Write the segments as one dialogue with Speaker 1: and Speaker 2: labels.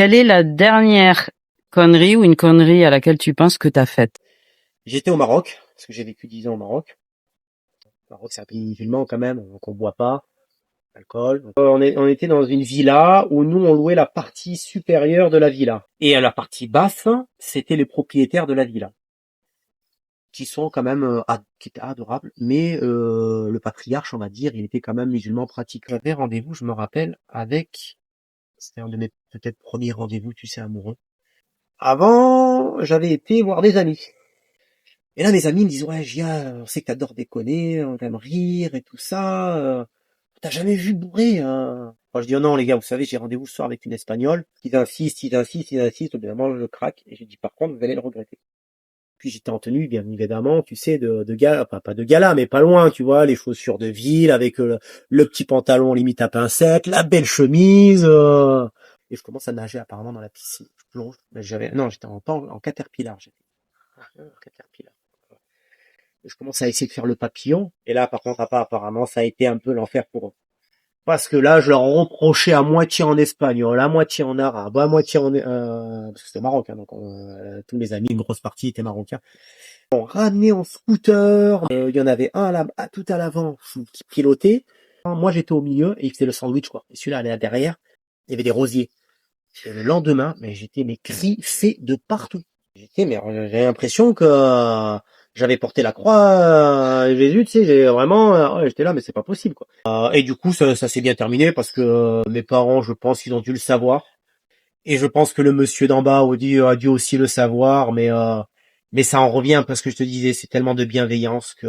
Speaker 1: quelle est la dernière connerie ou une connerie à laquelle tu penses que t'as faite?
Speaker 2: J'étais au Maroc, parce que j'ai vécu 10 ans au Maroc. Le Maroc, c'est un pays musulman quand même, donc on boit pas d'alcool. On était dans une villa où nous, on louait la partie supérieure de la villa. Et la partie basse, c'était les propriétaires de la villa, qui sont quand même qui étaient adorables. Mais le patriarche, on va dire, il était quand même musulman pratique. J'avais rendez-vous, je me rappelle, avec... C'était un de mes peut-être premiers rendez-vous, tu sais, amoureux. Avant, j'avais été voir des amis. Et là, mes amis me disent, ouais, Gia, on sait que t'adores déconner, on aime rire et tout ça. T'as jamais vu bourré, hein? Moi, je dis, oh non, les gars, vous savez, j'ai rendez-vous ce soir avec une Espagnole. Ils insistent, ils insistent, ils insistent. Au bout d'un moment, je craque. Et j'ai dit, par contre, vous allez le regretter. Puis j'étais en tenue, bien évidemment, tu sais, de gala, pas de gala, mais pas loin, tu vois, les chaussures de ville, avec le petit pantalon limite à pincettes, la belle chemise. Et je commence à nager apparemment dans la piscine. Je plonge. Mais non, j'étais en caterpillar. Caterpillar. Je commence à essayer de faire le papillon. Et là, par contre, apparemment, ça a été un peu l'enfer pour eux. Parce que là, je leur reprochais à moitié en espagnol, à moitié en arabe, à moitié parce que c'était marocain, donc tous mes amis, une grosse partie étaient marocains. On ramenait en scooter. Il y en avait un tout à l'avant qui pilotait. Moi, j'étais au milieu et il faisait le sandwich, quoi. Et celui-là, allait derrière. Il y avait des rosiers. Et le lendemain, mais j'étais griffé de partout. Mais j'ai l'impression que j'avais porté la croix Jésus, tu sais, j'ai vraiment ouais, j'étais là mais c'est pas possible quoi. Et du coup ça s'est bien terminé parce que mes parents, je pense qu'ils ont dû le savoir et je pense que le monsieur d'en bas a dû aussi le savoir mais ça en revient parce que je te disais c'est tellement de bienveillance que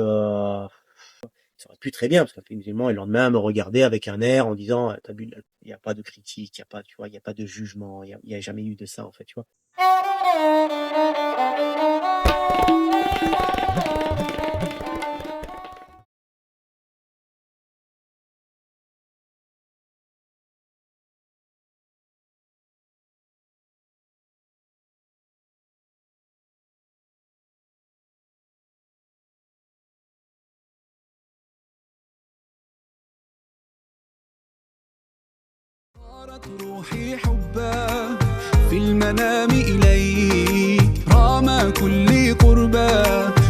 Speaker 2: ça aurait pu très bien parce qu'un film musulman et le lendemain me regarder avec un air en disant t'as bu, il y a pas de critique, il y a pas, tu vois, il y a pas de jugement, il y a jamais eu de ça en fait, tu vois.
Speaker 3: صارت روحي حبا في المنام إليك رام كل قربا